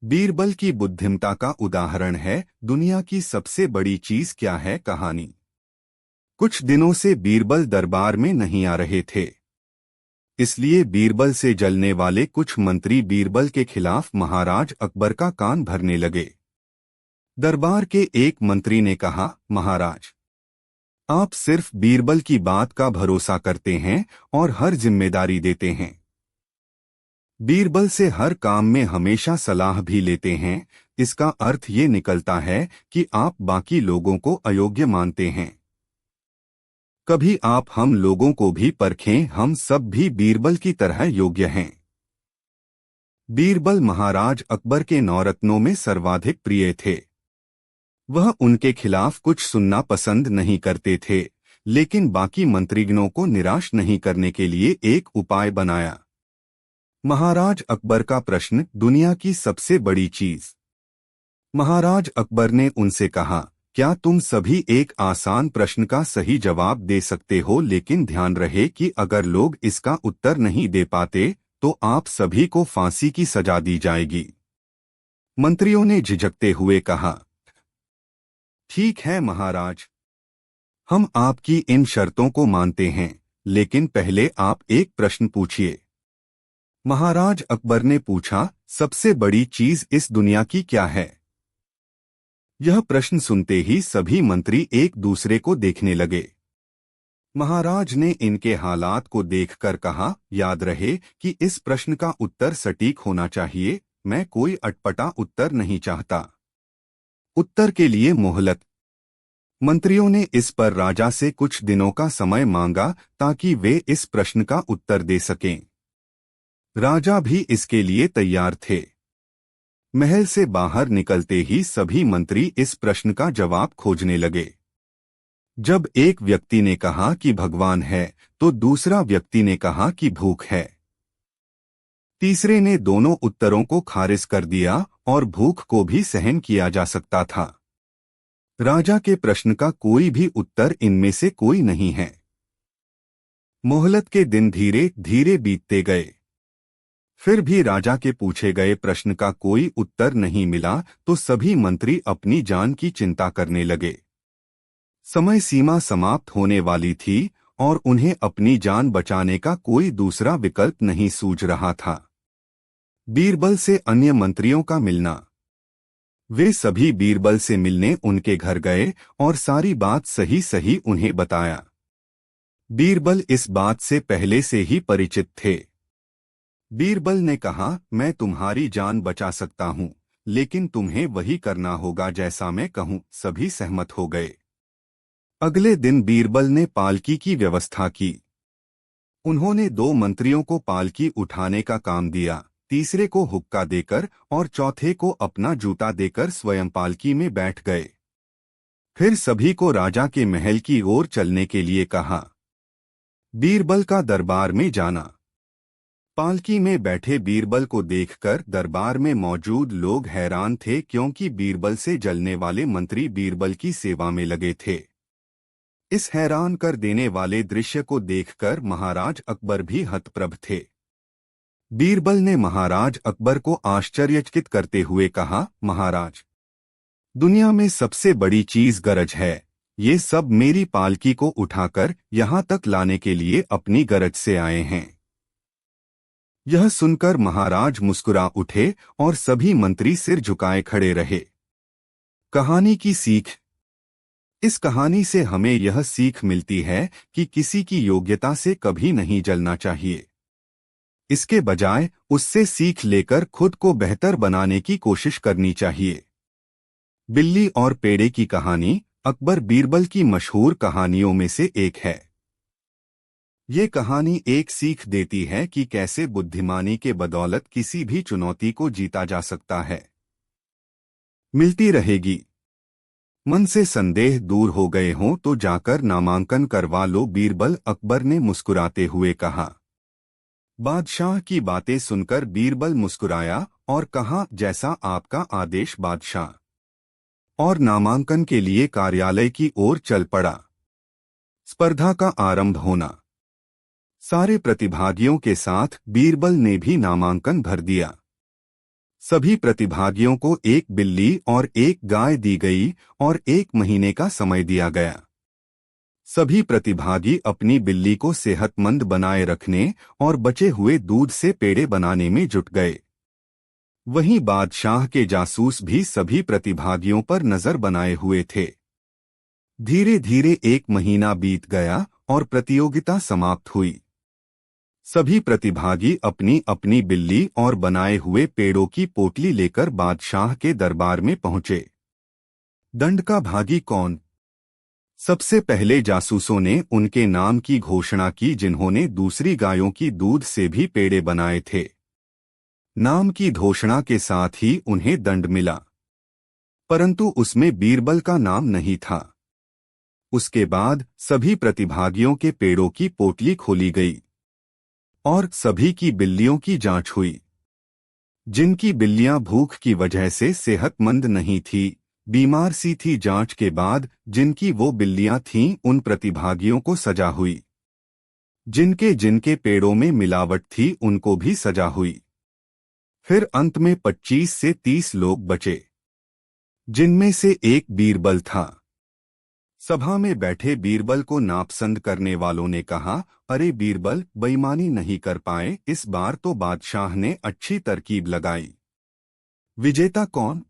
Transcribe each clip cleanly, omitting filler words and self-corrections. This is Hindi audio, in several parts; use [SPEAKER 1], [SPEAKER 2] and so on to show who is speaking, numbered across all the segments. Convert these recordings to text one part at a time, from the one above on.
[SPEAKER 1] बीरबल की बुद्धिमत्ता का उदाहरण है दुनिया की सबसे बड़ी चीज क्या है कहानी। कुछ दिनों से बीरबल दरबार में नहीं आ रहे थे। इसलिए बीरबल से जलने वाले कुछ मंत्री बीरबल के खिलाफ महाराज अकबर का कान भरने लगे। दरबार के एक मंत्री ने कहा, महाराज, आप सिर्फ बीरबल की बात का भरोसा करते हैं और हर जिम्मेदारी देते हैं। बीरबल से हर काम में हमेशा सलाह भी लेते हैं। इसका अर्थ ये निकलता है कि आप बाकी लोगों को अयोग्य मानते हैं। कभी आप हम लोगों को भी परखें, हम सब भी बीरबल की तरह योग्य हैं। बीरबल महाराज अकबर के नौरत्नों में सर्वाधिक प्रिय थे। वह उनके खिलाफ कुछ सुनना पसंद नहीं करते थे, लेकिन बाकी मंत्रीगणों को निराश नहीं करने के लिए एक उपाय बनाया। महाराज अकबर का प्रश्न, दुनिया की सबसे बड़ी चीज। महाराज अकबर ने उनसे कहा, क्या तुम सभी एक आसान प्रश्न का सही जवाब दे सकते हो, लेकिन ध्यान रहे कि अगर लोग इसका उत्तर नहीं दे पाते तो आप सभी को फांसी की सजा दी जाएगी। मंत्रियों ने झिझकते हुए कहा, ठीक है महाराज, हम आपकी इन शर्तों को मानते हैं, लेकिन पहले आप एक प्रश्न पूछिए। महाराज अकबर ने पूछा, सबसे बड़ी चीज इस दुनिया की क्या है? यह प्रश्न सुनते ही सभी मंत्री एक दूसरे को देखने लगे। महाराज ने इनके हालात को देखकर कहा, याद रहे कि इस प्रश्न का उत्तर सटीक होना चाहिए। मैं कोई अटपटा उत्तर नहीं चाहता। उत्तर के लिए मोहलत। मंत्रियों ने इस पर राजा से कुछ दिनों का समय मांगा ताकि वे इस प्रश्न का उत्तर दे सकें। राजा भी इसके लिए तैयार थे। महल से बाहर निकलते ही सभी मंत्री इस प्रश्न का जवाब खोजने लगे। जब एक व्यक्ति ने कहा कि भगवान है, तो दूसरा व्यक्ति ने कहा कि भूख है। तीसरे ने दोनों उत्तरों को खारिज कर दिया और भूख को भी सहन किया जा सकता था। राजा के प्रश्न का कोई भी उत्तर इनमें से कोई नहीं है। मोहलत के दिन धीरे धीरे बीतते गए। फिर भी राजा के पूछे गए प्रश्न का कोई उत्तर नहीं मिला तो सभी मंत्री अपनी जान की चिंता करने लगे। समय सीमा समाप्त होने वाली थी और उन्हें अपनी जान बचाने का कोई दूसरा विकल्प नहीं सूझ रहा था। बीरबल से अन्य मंत्रियों का मिलना। वे सभी बीरबल से मिलने उनके घर गए और सारी बात सही सही उन्हें बताया। बीरबल इस बात से पहले से ही परिचित थे। बीरबल ने कहा, मैं तुम्हारी जान बचा सकता हूँ, लेकिन तुम्हें वही करना होगा जैसा मैं कहूँ। सभी सहमत हो गए। अगले दिन बीरबल ने पालकी की व्यवस्था की। उन्होंने दो मंत्रियों को पालकी उठाने का काम दिया, तीसरे को हुक्का देकर और चौथे को अपना जूता देकर स्वयं पालकी में बैठ गए। फिर सभी को राजा के महल की ओर चलने के लिए कहा। बीरबल का दरबार में जाना। पालकी में बैठे बीरबल को देखकर दरबार में मौजूद लोग हैरान थे, क्योंकि बीरबल से जलने वाले मंत्री बीरबल की सेवा में लगे थे। इस हैरान कर देने वाले दृश्य को देखकर महाराज अकबर भी हतप्रभ थे। बीरबल ने महाराज अकबर को आश्चर्यचकित करते हुए कहा, महाराज, दुनिया में सबसे बड़ी चीज गरज है। ये सब मेरी पालकी को उठाकर यहाँ तक लाने के लिए अपनी गरज से आए हैं। यह सुनकर महाराज मुस्कुरा उठे और सभी मंत्री सिर झुकाए खड़े रहे। कहानी की सीख। इस कहानी से हमें यह सीख मिलती है कि किसी की योग्यता से कभी नहीं जलना चाहिए। इसके बजाय उससे सीख लेकर खुद को बेहतर बनाने की कोशिश करनी चाहिए। बिल्ली और पेड़े की कहानी अकबर बीरबल की मशहूर कहानियों में से एक है। ये कहानी एक सीख देती है कि कैसे बुद्धिमानी के बदौलत किसी भी चुनौती को जीता जा सकता है। मिलती रहेगी। मन से संदेह दूर हो गए हों तो जाकर नामांकन करवा लो, बीरबल अकबर ने मुस्कुराते हुए कहा। बादशाह की बातें सुनकर बीरबल मुस्कुराया और कहा, जैसा आपका आदेश बादशाह। और नामांकन के लिए कार्यालय की ओर चल पड़ा। स्पर्धा का आरंभ होना। सारे प्रतिभागियों के साथ बीरबल ने भी नामांकन भर दिया। सभी प्रतिभागियों को एक बिल्ली और एक गाय दी गई और 1 महीने का समय दिया गया। सभी प्रतिभागी अपनी बिल्ली को सेहतमंद बनाए रखने और बचे हुए दूध से पेड़े बनाने में जुट गए। वहीं बादशाह के जासूस भी सभी प्रतिभागियों पर नजर बनाए हुए थे। धीरे धीरे 1 महीना बीत गया और प्रतियोगिता समाप्त हुई। सभी प्रतिभागी अपनी अपनी बिल्ली और बनाए हुए पेड़ों की पोटली लेकर बादशाह के दरबार में पहुंचे। दंड का भागी कौन? सबसे पहले जासूसों ने उनके नाम की घोषणा की जिन्होंने दूसरी गायों की दूध से भी पेड़े बनाए थे। नाम की घोषणा के साथ ही उन्हें दंड मिला, परंतु उसमें बीरबल का नाम नहीं था। उसके बाद सभी प्रतिभागियों के पेड़ों की पोटली खोली गई और सभी की बिल्लियों की जांच हुई। जिनकी बिल्लियां भूख की वजह से सेहतमंद नहीं थी, बीमार सी थी, जांच के बाद जिनकी वो बिल्लियां थीं उन प्रतिभागियों को सजा हुई। जिनके जिनके पेड़ों में मिलावट थी उनको भी सजा हुई। फिर अंत में 25 से 30 लोग बचे, जिनमें से एक बीरबल था। सभा में बैठे बीरबल को नापसंद करने वालों ने कहा, अरे बीरबल, बेईमानी नहीं कर पाए, इस बार तो बादशाह ने अच्छी तरकीब लगाई। विजेता कौन?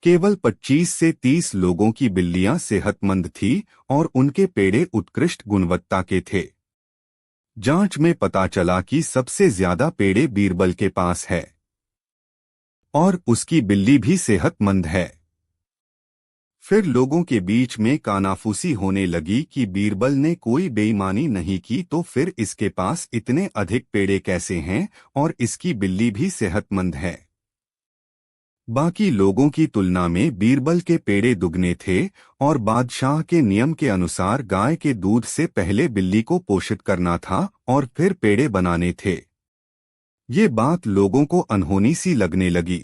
[SPEAKER 1] केवल 25 से 30 लोगों की बिल्लियां सेहतमंद थी और उनके पेड़े उत्कृष्ट गुणवत्ता के थे। जांच में पता चला कि सबसे ज्यादा पेड़े बीरबल के पास है और उसकी बिल्ली भी सेहतमंद है। फिर लोगों के बीच में कानाफूसी होने लगी कि बीरबल ने कोई बेईमानी नहीं की तो फिर इसके पास इतने अधिक पेड़े कैसे हैं और इसकी बिल्ली भी सेहतमंद है। बाकी लोगों की तुलना में बीरबल के पेड़े दुगने थे और बादशाह के नियम के अनुसार गाय के दूध से पहले बिल्ली को पोषित करना था और फिर पेड़े बनाने थे। ये बात लोगों को अनहोनी सी लगने लगी।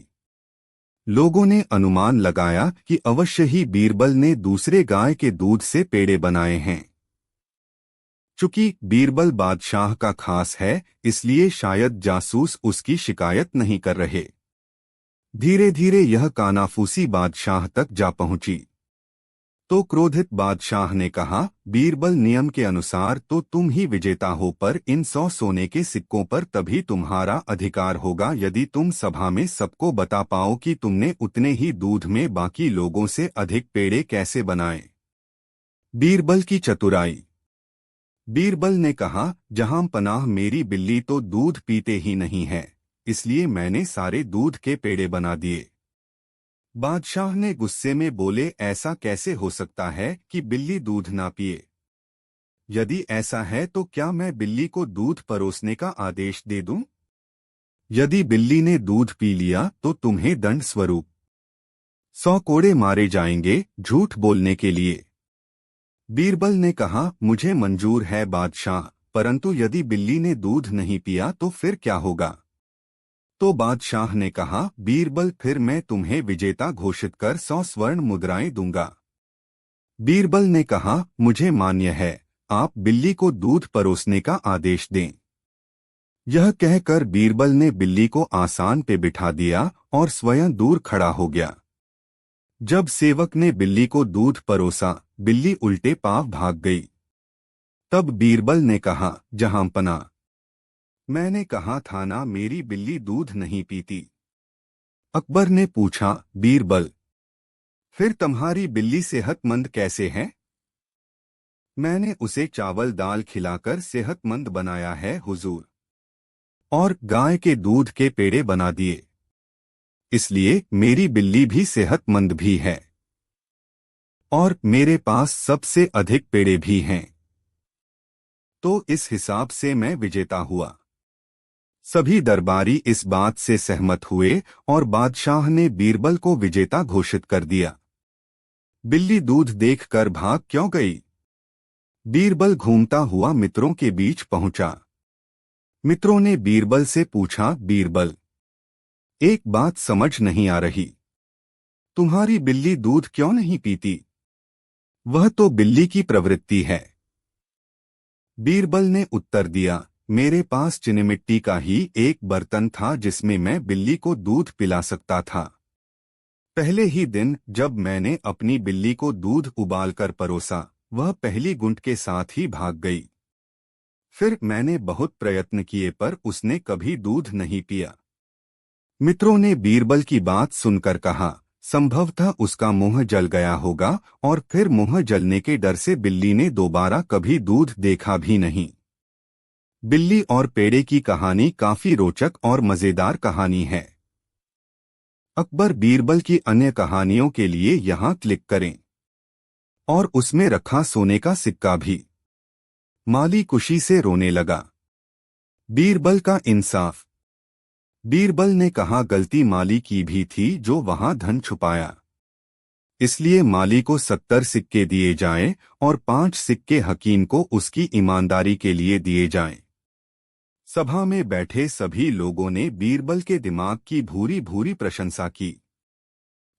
[SPEAKER 1] लोगों ने अनुमान लगाया कि अवश्य ही बीरबल ने दूसरे गाय के दूध से पेड़े बनाए हैं। चूंकि बीरबल बादशाह का खास है, इसलिए शायद जासूस उसकी शिकायत नहीं कर रहे। धीरे धीरे यह कानाफूसी बादशाह तक जा पहुंची। तो क्रोधित बादशाह ने कहा, बीरबल, नियम के अनुसार तो तुम ही विजेता हो, पर इन 100 सोने के सिक्कों पर तभी तुम्हारा अधिकार होगा यदि तुम सभा में सबको बता पाओ कि तुमने उतने ही दूध में बाकी लोगों से अधिक पेड़े कैसे बनाए। बीरबल की चतुराई। बीरबल ने कहा, जहां पनाह, मेरी बिल्ली तो दूध पीते ही नहीं है, इसलिए मैंने सारे दूध के पेड़े बना दिए। बादशाह ने गुस्से में बोले, ऐसा कैसे हो सकता है कि बिल्ली दूध ना पिए? यदि ऐसा है तो क्या मैं बिल्ली को दूध परोसने का आदेश दे दूं? यदि बिल्ली ने दूध पी लिया तो तुम्हें दंड स्वरूप 100 कोड़े मारे जाएंगे झूठ बोलने के लिए। बीरबल ने कहा, मुझे मंजूर है बादशाह, परंतु यदि बिल्ली ने दूध नहीं पिया तो फिर क्या होगा? तो बादशाह ने कहा, बीरबल, फिर मैं तुम्हें विजेता घोषित कर 100 स्वर्ण मुद्राएं दूंगा। बीरबल ने कहा, मुझे मान्य है, आप बिल्ली को दूध परोसने का आदेश दें। यह कहकर बीरबल ने बिल्ली को आसान पे बिठा दिया और स्वयं दूर खड़ा हो गया। जब सेवक ने बिल्ली को दूध परोसा, बिल्ली उल्टे पांव भाग गई। तब बीरबल ने कहा, जहांपना, मैंने कहा था ना मेरी बिल्ली दूध नहीं पीती। अकबर ने पूछा, बीरबल, फिर तुम्हारी बिल्ली सेहतमंद कैसे है? मैंने उसे चावल दाल खिलाकर सेहतमंद बनाया है हुजूर, और गाय के दूध के पेड़े बना दिए, इसलिए मेरी बिल्ली भी सेहतमंद भी है और मेरे पास सबसे अधिक पेड़े भी हैं। तो इस हिसाब से मैं विजेता हुआ। सभी दरबारी इस बात से सहमत हुए और बादशाह ने बीरबल को विजेता घोषित कर दिया। बिल्ली दूध देखकर भाग क्यों गई? बीरबल घूमता हुआ मित्रों के बीच पहुंचा। मित्रों ने बीरबल से पूछा, बीरबल, एक बात समझ नहीं आ रही, तुम्हारी बिल्ली दूध क्यों नहीं पीती? वह तो बिल्ली की प्रवृत्ति है। बीरबल ने उत्तर दिया, मेरे पास चीनीमिट्टी का ही एक बर्तन था जिसमें मैं बिल्ली को दूध पिला सकता था। पहले ही दिन जब मैंने अपनी बिल्ली को दूध उबालकर परोसा, वह पहली घूंट के साथ ही भाग गई। फिर मैंने बहुत प्रयत्न किए पर उसने कभी दूध नहीं पिया। मित्रों ने बीरबल की बात सुनकर कहा, संभवतः उसका मुंह जल गया होगा और फिर मुंह जलने के डर से बिल्ली ने दोबारा कभी दूध देखा भी नहीं। बिल्ली और पेड़े की कहानी काफी रोचक और मजेदार कहानी है। अकबर बीरबल की अन्य कहानियों के लिए यहाँ क्लिक करें और उसमें रखा सोने का सिक्का भी। माली खुशी से रोने लगा। बीरबल का इंसाफ। बीरबल ने कहा, गलती माली की भी थी जो वहां धन छुपाया। इसलिए माली को 70 सिक्के दिए जाएं और 5 सिक्के हकीम को उसकी ईमानदारी के लिए दिए जाएं। सभा में बैठे सभी लोगों ने बीरबल के दिमाग की भूरी भूरी प्रशंसा की।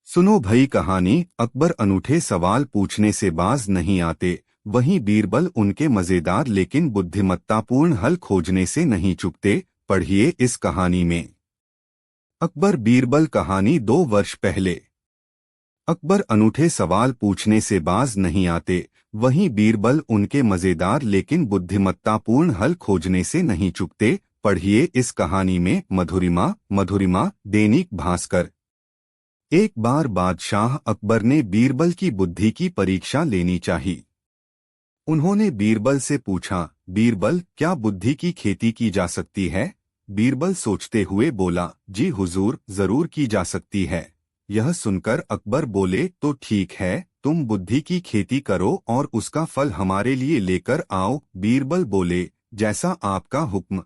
[SPEAKER 1] सुनो भई कहानी, अकबर अनूठे सवाल पूछने से बाज नहीं आते, वहीं बीरबल उनके मजेदार लेकिन बुद्धिमत्तापूर्ण हल खोजने से नहीं चूकते। पढ़िए इस कहानी में। अकबर बीरबल कहानी 2 वर्ष पहले। अकबर अनूठे सवाल पूछने से बाज नहीं आते, वहीं बीरबल उनके मजेदार लेकिन बुद्धिमत्तापूर्ण हल खोजने से नहीं चूकते। पढ़िए इस कहानी में। मधुरिमा मधुरिमा दैनिक भास्कर। एक बार बादशाह अकबर ने बीरबल की बुद्धि की परीक्षा लेनी चाहिए। उन्होंने बीरबल से पूछा, बीरबल, क्या बुद्धि की खेती की जा सकती है? बीरबल सोचते हुए बोला, जी हुजूर, जरूर की जा सकती है। यह सुनकर अकबर बोले, तो ठीक है, तुम बुद्धि की खेती करो और उसका फल हमारे लिए लेकर आओ। बीरबल बोले, जैसा आपका हुक्म।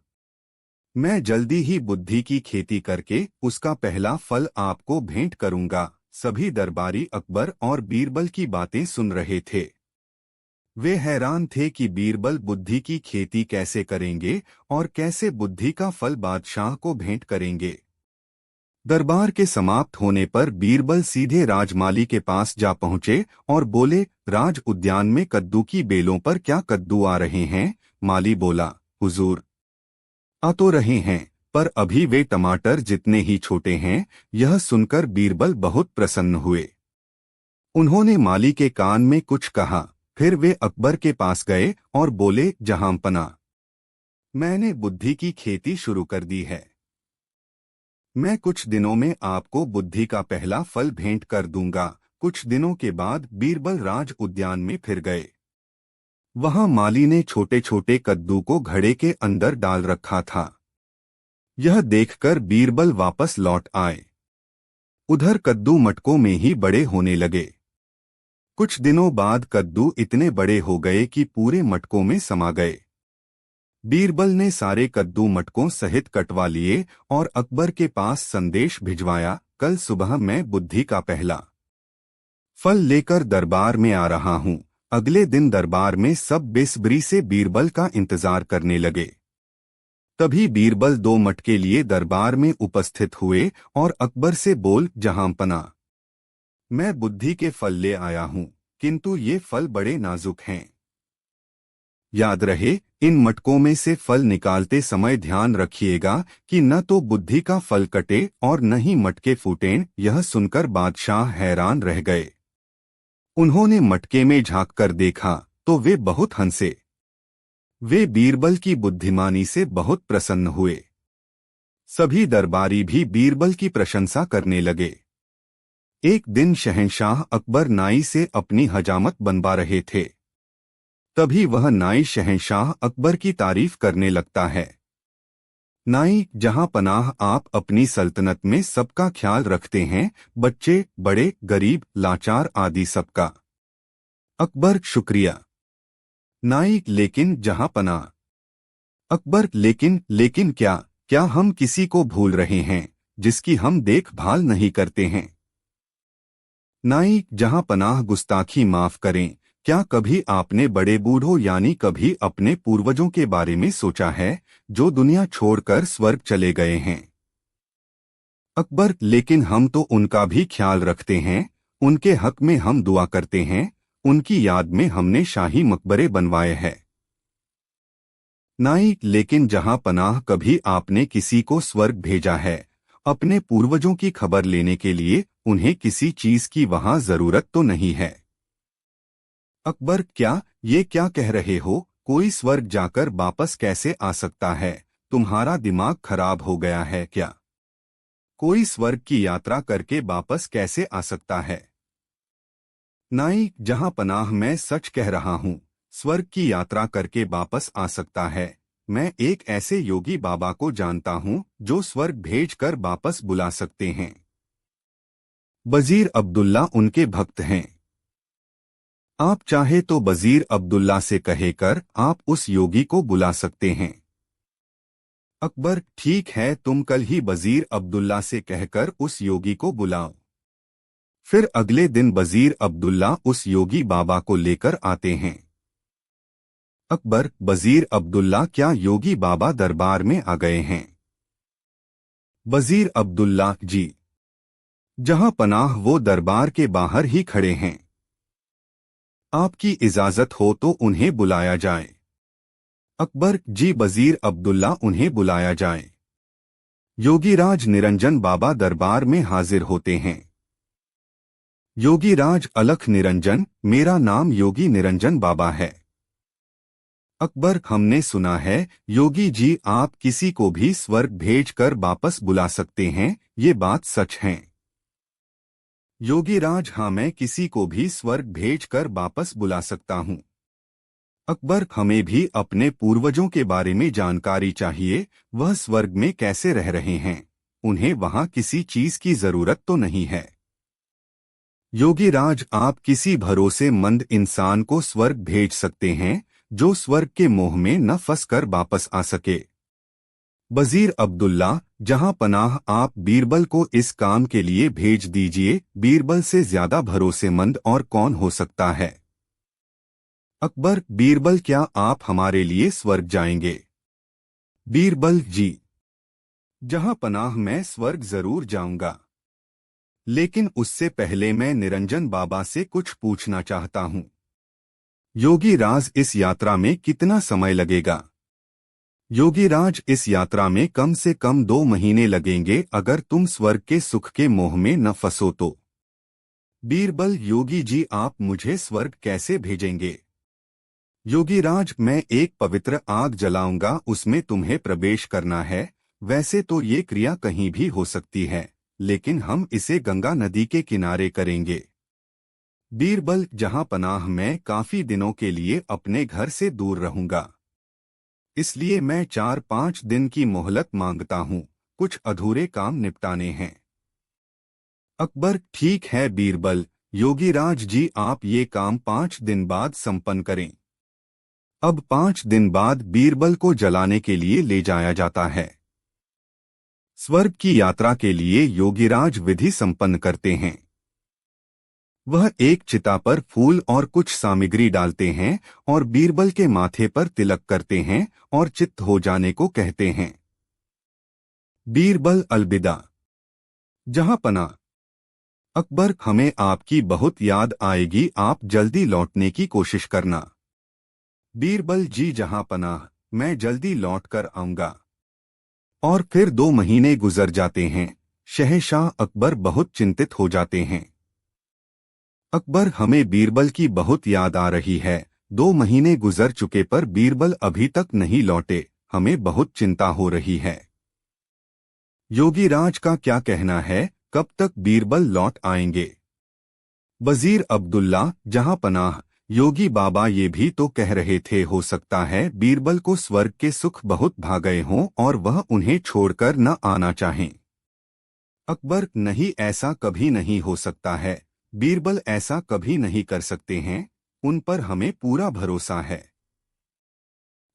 [SPEAKER 1] मैं जल्दी ही बुद्धि की खेती करके उसका पहला फल आपको भेंट करूंगा। सभी दरबारी अकबर और बीरबल की बातें सुन रहे थे। वे हैरान थे कि बीरबल बुद्धि की खेती कैसे करेंगे और कैसे बुद्धि का फल बादशाह को भेंट करेंगे। दरबार के समाप्त होने पर बीरबल सीधे राजमाली के पास जा पहुंचे और बोले, राज उद्यान में कद्दू की बेलों पर क्या कद्दू आ रहे हैं? माली बोला, हुजूर, आ तो रहे हैं, पर अभी वे टमाटर जितने ही छोटे हैं। यह सुनकर बीरबल बहुत प्रसन्न हुए। उन्होंने माली के कान में कुछ कहा, फिर वे अकबर के पास गए और बोले, जहांपना, मैंने बुद्धि की खेती शुरू कर दी है। मैं कुछ दिनों में आपको बुद्धि का पहला फल भेंट कर दूंगा। कुछ दिनों के बाद बीरबल राज उद्यान में फिर गए। वहां माली ने छोटे छोटे कद्दू को घड़े के अंदर डाल रखा था। यह देखकर बीरबल वापस लौट आए। उधर कद्दू मटकों में ही बड़े होने लगे। कुछ दिनों बाद कद्दू इतने बड़े हो गए कि पूरे मटकों में समा गए। बीरबल ने सारे कद्दू मटकों सहित कटवा लिए और अकबर के पास संदेश भिजवाया, कल सुबह मैं बुद्धि का पहला फल लेकर दरबार में आ रहा हूं। अगले दिन दरबार में सब बेसब्री से बीरबल का इंतजार करने लगे। तभी बीरबल 2 मट के लिए दरबार में उपस्थित हुए और अकबर से बोल, जहांपना, मैं बुद्धि के फल ले आया हूं, किंतु ये फल बड़े नाजुक हैं। याद रहे, इन मटकों में से फल निकालते समय ध्यान रखिएगा कि न तो बुद्धि का फल कटे और न ही मटके फूटें। यह सुनकर बादशाह हैरान रह गए। उन्होंने मटके में झांककर देखा तो वे बहुत हंसे। वे बीरबल की बुद्धिमानी से बहुत प्रसन्न हुए। सभी दरबारी भी बीरबल की प्रशंसा करने लगे। एक दिन शहंशाह अकबर नाई से अपनी हजामत बनवा रहे थे। तभी वह नाई शहंशाह अकबर की तारीफ करने लगता है। नाई, जहां पनाह, आप अपनी सल्तनत में सबका ख्याल रखते हैं, बच्चे, बड़े, गरीब, लाचार आदि सबका। अकबर, शुक्रिया। नाई, लेकिन जहां पनाह। अकबर, लेकिन क्या क्या हम किसी को भूल रहे हैं जिसकी हम देखभाल नहीं करते हैं? नाई, जहां पनाह, गुस्ताखी माफ करें, क्या कभी आपने बड़े बूढ़ों यानी कभी अपने पूर्वजों के बारे में सोचा है जो दुनिया छोड़कर स्वर्ग चले गए हैं? अकबर, लेकिन हम तो उनका भी ख्याल रखते हैं, उनके हक में हम दुआ करते हैं, उनकी याद में हमने शाही मकबरे बनवाए हैं। नाई, लेकिन जहां पनाह कभी आपने किसी को स्वर्ग भेजा है अपने पूर्वजों की खबर लेने के लिए, उन्हें किसी चीज की वहां जरूरत तो नहीं है। अकबर, क्या ये क्या कह रहे हो? कोई स्वर्ग जाकर वापस कैसे आ सकता है? तुम्हारा दिमाग खराब हो गया है क्या? कोई स्वर्ग की यात्रा करके वापस कैसे आ सकता है? नाई, जहां पनाह मैं सच कह रहा हूँ, स्वर्ग की यात्रा करके वापस आ सकता है। मैं एक ऐसे योगी बाबा को जानता हूँ जो स्वर्ग भेजकर वापस बुला सकते हैं। वजीर अब्दुल्ला उनके भक्त हैं। आप चाहे तो वजीर अब्दुल्ला से कहकर आप उस योगी को बुला सकते हैं। अकबर, ठीक है, तुम कल ही वजीर अब्दुल्ला से कहकर उस योगी को बुलाओ। फिर अगले दिन वजीर अब्दुल्ला उस योगी बाबा को लेकर आते हैं। अकबर, वजीर अब्दुल्ला, क्या योगी बाबा दरबार में आ गए हैं? वजीर अब्दुल्ला, जी। जहां पनाह वो दरबार के बाहर ही खड़े हैं। आपकी इजाजत हो तो उन्हें बुलाया जाए। अकबर, जी वजीर अब्दुल्ला, उन्हें बुलाया जाए। योगीराज निरंजन बाबा दरबार में हाजिर होते हैं। योगीराज, अलख निरंजन, मेरा नाम योगी निरंजन बाबा है। अकबर, हमने सुना है योगी जी आप किसी को भी स्वर्ग भेजकर वापस बुला सकते हैं, ये बात सच है? योगीराज, हाँ, मैं किसी को भी स्वर्ग भेजकर वापस बुला सकता हूँ। अकबर, हमें भी अपने पूर्वजों के बारे में जानकारी चाहिए। वह स्वर्ग में कैसे रह रहे हैं? उन्हें वहां किसी चीज की जरूरत तो नहीं है। योगीराज, आप किसी भरोसेमंद इंसान को स्वर्ग भेज सकते हैं जो स्वर्ग के मोह में न फंसकर वापस आ सके। वजीर अब्दुल्ला, जहां पनाह आप बीरबल को इस काम के लिए भेज दीजिए। बीरबल से ज्यादा भरोसेमंद और कौन हो सकता है? अकबर, बीरबल, क्या आप हमारे लिए स्वर्ग जाएंगे? बीरबल, जी। जहां पनाह मैं स्वर्ग जरूर जाऊंगा, लेकिन उससे पहले मैं निरंजन बाबा से कुछ पूछना चाहता हूं। योगीराज, इस यात्रा में कितना समय लगेगा? योगीराज, इस यात्रा में कम से कम 2 महीने लगेंगे अगर तुम स्वर्ग के सुख के मोह में न फंसो तो। बीरबल, योगी जी आप मुझे स्वर्ग कैसे भेजेंगे? योगीराज, मैं एक पवित्र आग जलाऊंगा, उसमें तुम्हें प्रवेश करना है। वैसे तो ये क्रिया कहीं भी हो सकती है, लेकिन हम इसे गंगा नदी के किनारे करेंगे। बीरबल, जहां पनाह मैं काफी दिनों के लिए अपने घर से दूर रहूंगा, इसलिए मैं 4-5 दिन की मोहलत मांगता हूँ। कुछ अधूरे काम निपटाने हैं। अकबर, ठीक है बीरबल। योगीराज जी आप ये काम 5 दिन बाद संपन्न करें। अब 5 दिन बाद बीरबल को जलाने के लिए ले जाया जाता है। स्वर्ग की यात्रा के लिए योगीराज विधि संपन्न करते हैं। वह एक चिता पर फूल और कुछ सामग्री डालते हैं और बीरबल के माथे पर तिलक करते हैं और चित्त हो जाने को कहते हैं। बीरबल, अलविदा। जहां पना। अकबर, हमें आपकी बहुत याद आएगी, आप जल्दी लौटने की कोशिश करना। बीरबल, जी जहां पनाह, मैं जल्दी लौट कर आऊंगा। और फिर 2 महीने गुजर जाते हैं। शहंशाह अकबर बहुत चिंतित हो जाते हैं। अकबर, हमें बीरबल की बहुत याद आ रही है। 2 महीने गुजर चुके पर बीरबल अभी तक नहीं लौटे, हमें बहुत चिंता हो रही है। योगीराज का क्या कहना है, कब तक बीरबल लौट आएंगे? वजीर अब्दुल्ला, जहां पनाह, योगी बाबा ये भी तो कह रहे थे हो सकता है बीरबल को स्वर्ग के सुख बहुत भा गए हों और वह उन्हें छोड़कर न आना चाहें। अकबर, नहीं, ऐसा कभी नहीं हो सकता है। बीरबल ऐसा कभी नहीं कर सकते हैं, उन पर हमें पूरा भरोसा है।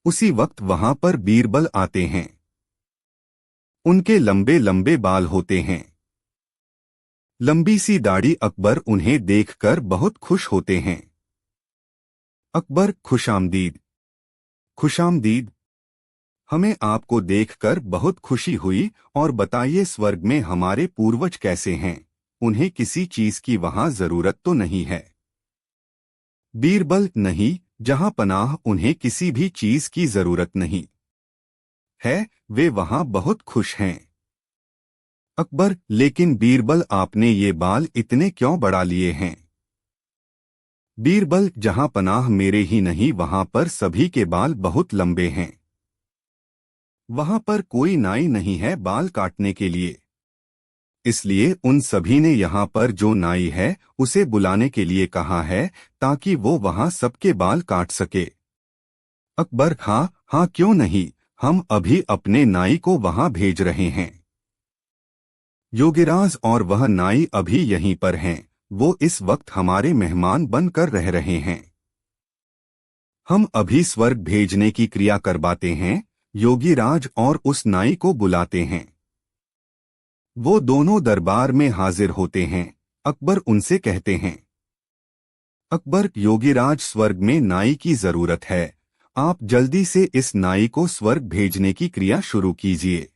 [SPEAKER 1] उसी वक्त वहां पर बीरबल आते हैं। उनके लंबे लंबे बाल होते हैं, लंबी सी दाढ़ी। अकबर उन्हें देखकर बहुत खुश होते हैं। अकबर, खुशामदीद। खुशामदीद। हमें आपको देखकर बहुत खुशी हुई। और बताइए स्वर्ग में हमारे पूर्वज कैसे हैं? उन्हें किसी चीज की वहां जरूरत तो नहीं है? बीरबल, नहीं, जहां पनाह उन्हें किसी भी चीज की जरूरत नहीं। है, वे वहां बहुत खुश हैं। अकबर, लेकिन बीरबल, आपने ये बाल इतने क्यों बढ़ा लिए हैं? बीरबल, जहां पनाह मेरे ही नहीं वहां पर सभी के बाल बहुत लंबे हैं। वहां पर कोई नाई नहीं है बाल काटने के लिए, इसलिए उन सभी ने यहाँ पर जो नाई है उसे बुलाने के लिए कहा है ताकि वो वहां सबके बाल काट सके। अकबर, हाँ हाँ, क्यों नहीं, हम अभी अपने नाई को वहां भेज रहे हैं। योगीराज और वह नाई अभी यहीं पर हैं, वो इस वक्त हमारे मेहमान बनकर रह रहे हैं। हम अभी स्वर्ग भेजने की क्रिया करवाते हैं। योगीराज और उस नाई को बुलाते हैं। वो दोनों दरबार में हाजिर होते हैं। अकबर उनसे कहते हैं, अकबर, योगीराज, स्वर्ग में नाई की जरूरत है, आप जल्दी से इस नाई को स्वर्ग भेजने की क्रिया शुरू कीजिए।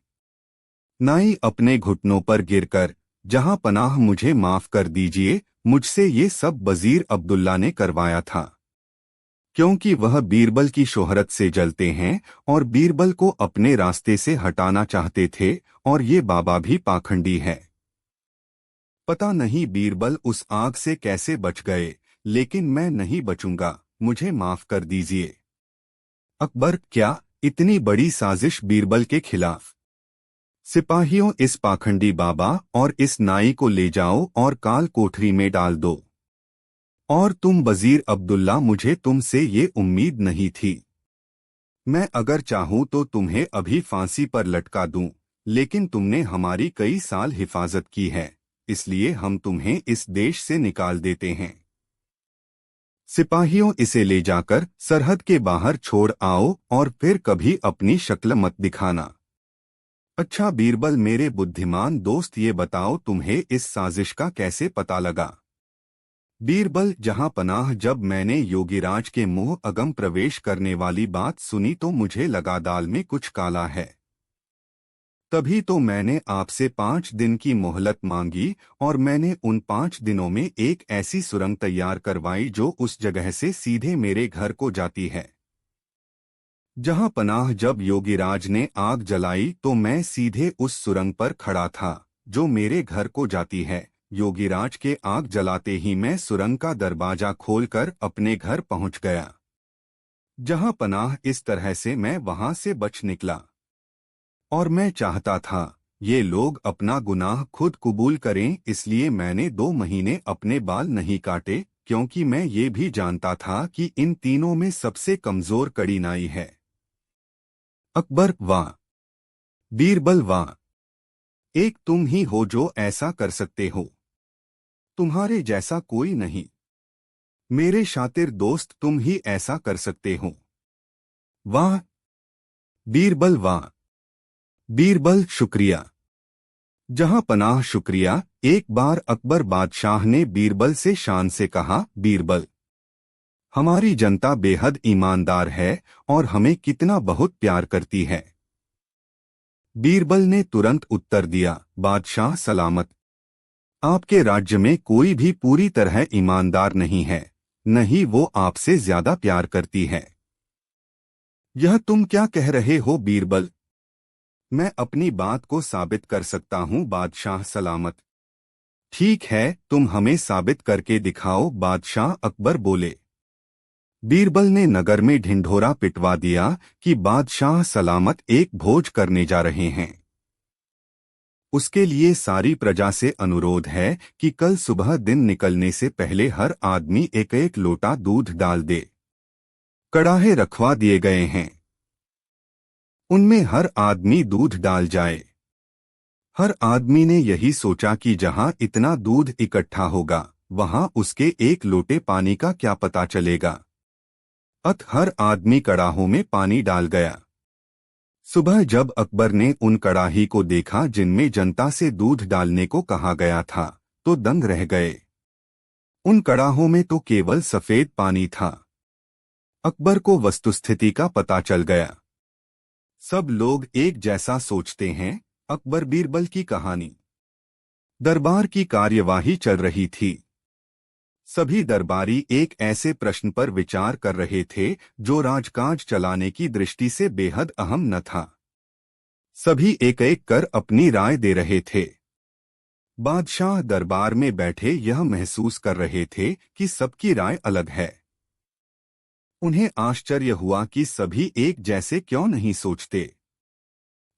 [SPEAKER 1] नाई अपने घुटनों पर गिरकर, जहां पनाह, मुझे माफ कर दीजिए, मुझसे ये सब वजीर अब्दुल्ला ने करवाया था, क्योंकि वह बीरबल की शोहरत से जलते हैं और बीरबल को अपने रास्ते से हटाना चाहते थे, और ये बाबा भी पाखंडी है। पता नहीं बीरबल उस आग से कैसे बच गए, लेकिन मैं नहीं बचूंगा, मुझे माफ कर दीजिए। अकबर, क्या इतनी बड़ी साजिश बीरबल के खिलाफ? सिपाहियों, इस पाखंडी बाबा और इस नाई को ले जाओ और काल कोठरी में डाल दो। और तुम वजीर अब्दुल्ला, मुझे तुमसे ये उम्मीद नहीं थी। मैं अगर चाहूं तो तुम्हें अभी फांसी पर लटका दूं, लेकिन तुमने हमारी कई साल हिफाजत की है, इसलिए हम तुम्हें इस देश से निकाल देते हैं। सिपाहियों, इसे ले जाकर सरहद के बाहर छोड़ आओ और फिर कभी अपनी शक्ल मत दिखाना। अच्छा बीरबल, मेरे बुद्धिमान दोस्त, ये बताओ तुम्हें इस साजिश का कैसे पता लगा? बीरबल, जहां पनाह, जब मैंने योगीराज के मुंह अगम प्रवेश करने वाली बात सुनी तो मुझे लगा दाल में कुछ काला है। तभी तो मैंने आपसे 5 दिन की मोहलत मांगी, और मैंने उन 5 दिनों में एक ऐसी सुरंग तैयार करवाई जो उस जगह से सीधे मेरे घर को जाती है। जहां पनाह, जब योगीराज ने आग जलाई तो मैं सीधे उस सुरंग पर खड़ा था जो मेरे घर को जाती है। योगीराज के आग जलाते ही मैं सुरंग का दरवाजा खोलकर अपने घर पहुंच गया। जहां पनाह, इस तरह से मैं वहां से बच निकला। और मैं चाहता था ये लोग अपना गुनाह खुद कबूल करें, इसलिए मैंने 2 महीने अपने बाल नहीं काटे, क्योंकि मैं ये भी जानता था कि इन तीनों में सबसे कमजोर कड़ी नाई है। अकबर, वाह! बीरबल, वाह! एक तुम ही हो जो ऐसा कर सकते हो। तुम्हारे जैसा कोई नहीं। मेरे शातिर दोस्त, तुम ही ऐसा कर सकते हो। वाह बीरबल, वाह! बीरबल, शुक्रिया। जहां पनाह, शुक्रिया। एक बार अकबर बादशाह ने बीरबल से शान से कहा, बीरबल, हमारी जनता बेहद ईमानदार है और हमें कितना बहुत प्यार करती है। बीरबल ने तुरंत उत्तर दिया, बादशाह सलामत। आपके राज्य में कोई भी पूरी तरह ईमानदार नहीं है, नहीं वो आपसे ज्यादा प्यार करती है। यह तुम क्या कह रहे हो बीरबल? मैं अपनी बात को साबित कर सकता हूँ बादशाह सलामत। ठीक है, तुम हमें साबित करके दिखाओ, बादशाह अकबर बोले। बीरबल ने नगर में ढिंढोरा पिटवा दिया कि बादशाह सलामत एक भोज करने जा रहे हैं। उसके लिए सारी प्रजा से अनुरोध है कि कल सुबह दिन निकलने से पहले हर आदमी एक एक लोटा दूध डाल दे। कड़ाहे रखवा दिए गए हैं, उनमें हर आदमी दूध डाल जाए। हर आदमी ने यही सोचा कि जहां इतना दूध इकट्ठा होगा वहां उसके एक लोटे पानी का क्या पता चलेगा। अत हर आदमी कड़ाहों में पानी डाल गया। सुबह जब अकबर ने उन कड़ाही को देखा जिनमें जनता से दूध डालने को कहा गया था, तो दंग रह गए। उन कड़ाहों में तो केवल सफेद पानी था। अकबर को वस्तुस्थिति का पता चल गया। सब लोग एक जैसा सोचते हैं। अकबर बीरबल की कहानी। दरबार की कार्यवाही चल रही थी। सभी दरबारी एक ऐसे प्रश्न पर विचार कर रहे थे जो राजकाज चलाने की दृष्टि से बेहद अहम न था। सभी एक एक कर अपनी राय दे रहे थे। बादशाह दरबार में बैठे यह महसूस कर रहे थे कि सबकी राय अलग है। उन्हें आश्चर्य हुआ कि सभी एक जैसे क्यों नहीं सोचते।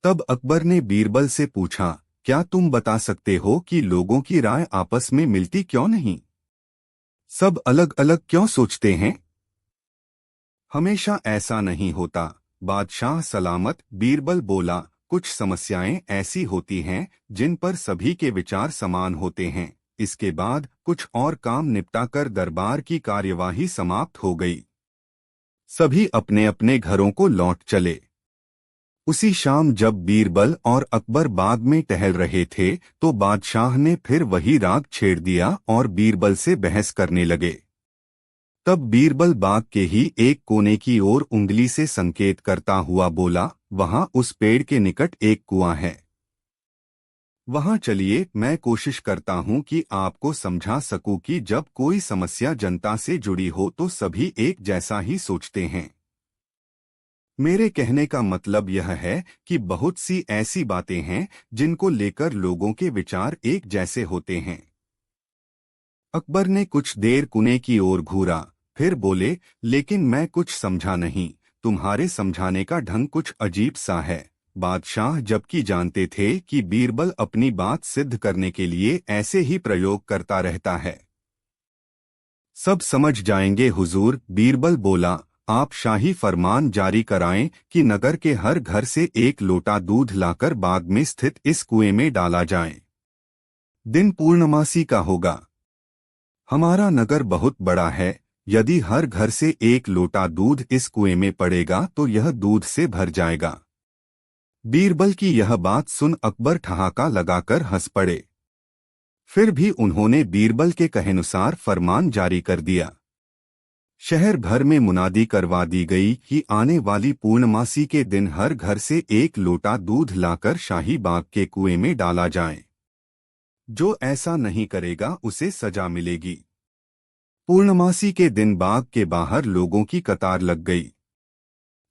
[SPEAKER 1] तब अकबर ने बीरबल से पूछा, क्या तुम बता सकते हो कि लोगों की राय आपस में मिलती क्यों नहीं? सब अलग अलग क्यों सोचते हैं? हमेशा ऐसा नहीं होता, बादशाह सलामत, बीरबल बोला। कुछ समस्याएं ऐसी होती हैं जिन पर सभी के विचार समान होते हैं। इसके बाद कुछ और काम निपटाकर दरबार की कार्यवाही समाप्त हो गई। सभी अपने अपने घरों को लौट चले। उसी शाम जब बीरबल और अकबर बाग में टहल रहे थे तो बादशाह ने फिर वही राग छेड़ दिया और बीरबल से बहस करने लगे। तब बीरबल बाग के ही एक कोने की ओर उंगली से संकेत करता हुआ बोला, वहां उस पेड़ के निकट एक कुआं है। वहां चलिए, मैं कोशिश करता हूं कि आपको समझा सकूं कि जब कोई समस्या जनता से जुड़ी हो तो सभी एक जैसा ही सोचते हैं। मेरे कहने का मतलब यह है कि बहुत सी ऐसी बातें हैं जिनको लेकर लोगों के विचार एक जैसे होते हैं। अकबर ने कुछ देर कुएं की ओर घूरा, फिर बोले, लेकिन मैं कुछ समझा नहीं। तुम्हारे समझाने का ढंग कुछ अजीब सा है। बादशाह जबकि जानते थे कि बीरबल अपनी बात सिद्ध करने के लिए ऐसे ही प्रयोग करता रहता है। सब समझ जाएंगे हुजूर, बीरबल बोला। आप शाही फरमान जारी कराएं कि नगर के हर घर से एक लोटा दूध लाकर बाग में स्थित इस कुएं में डाला जाए। दिन पूर्णमासी का होगा। हमारा नगर बहुत बड़ा है। यदि हर घर से एक लोटा दूध इस कुएं में पड़ेगा तो यह दूध से भर जाएगा। बीरबल की यह बात सुन अकबर ठहाका लगाकर हंस पड़े। फिर भी उन्होंने बीरबल के कहेनुसार फरमान जारी कर दिया। शहर भर में मुनादी करवा दी गई कि आने वाली पूर्णमासी के दिन हर घर से एक लोटा दूध लाकर शाही बाग के कुएं में डाला जाए। जो ऐसा नहीं करेगा उसे सजा मिलेगी। पूर्णमासी के दिन बाग के बाहर लोगों की कतार लग गई।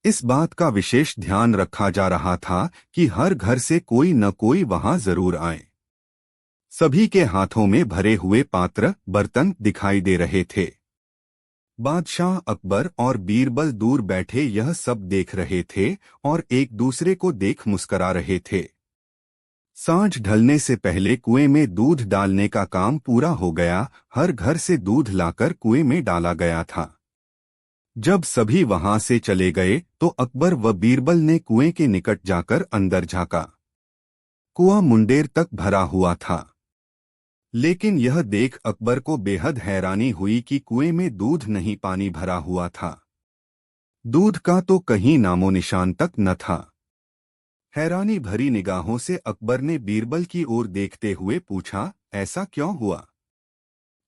[SPEAKER 1] इस बात का विशेष ध्यान रखा जा रहा था कि हर घर से कोई न कोई वहां जरूर आए। सभी के हाथों में भरे हुए पात्र, बर्तन दिखाई दे रहे थे। बादशाह अकबर और बीरबल दूर बैठे यह सब देख रहे थे और एक दूसरे को देख मुस्करा रहे थे। सांझ ढलने से पहले कुएं में दूध डालने का काम पूरा हो गया। हर घर से दूध लाकर कुएं में डाला गया था। जब सभी वहां से चले गए तो अकबर व बीरबल ने कुएं के निकट जाकर अंदर झांका। कुआं मुंडेर तक भरा हुआ था। लेकिन यह देख अकबर को बेहद हैरानी हुई कि कुएं में दूध नहीं, पानी भरा हुआ था। दूध का तो कहीं नामो निशान तक न था। हैरानी भरी निगाहों से अकबर ने बीरबल की ओर देखते हुए पूछा, ऐसा क्यों हुआ?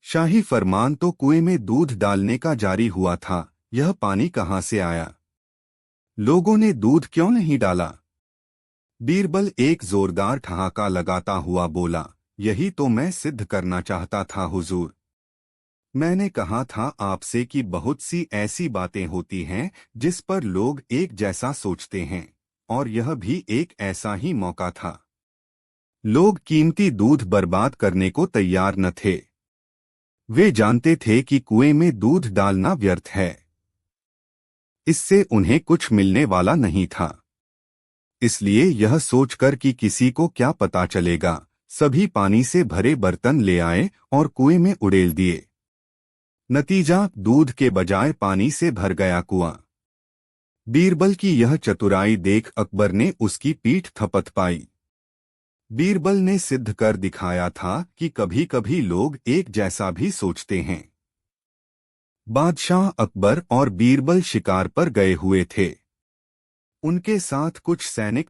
[SPEAKER 1] शाही फरमान तो कुएं में दूध डालने का जारी हुआ था, यह पानी कहां से आया? लोगों ने दूध क्यों नहीं डाला? बीरबल एक जोरदार ठहाका लगाता हुआ बोला, यही तो मैं सिद्ध करना चाहता था हुजूर। मैंने कहा था आपसे कि बहुत सी ऐसी बातें होती हैं जिस पर लोग एक जैसा सोचते हैं, और यह भी एक ऐसा ही मौका था। लोग कीमती दूध बर्बाद करने को तैयार न थे। वे जानते थे कि कुएं में दूध डालना व्यर्थ है। इससे उन्हें कुछ मिलने वाला नहीं था। इसलिए यह सोचकर कि किसी को क्या पता चलेगा, सभी पानी से भरे बर्तन ले आए और कुएं में उड़ेल दिए। नतीजा, दूध के बजाय पानी से भर गया कुआं। बीरबल की यह चतुराई देख अकबर ने उसकी पीठ थपथ पाई। बीरबल ने सिद्ध कर दिखाया था कि कभी कभी लोग एक जैसा भी सोचते हैं। बादशाह अकबर और बीरबल शिकार पर गए हुए थे। उनके साथ कुछ सैनिक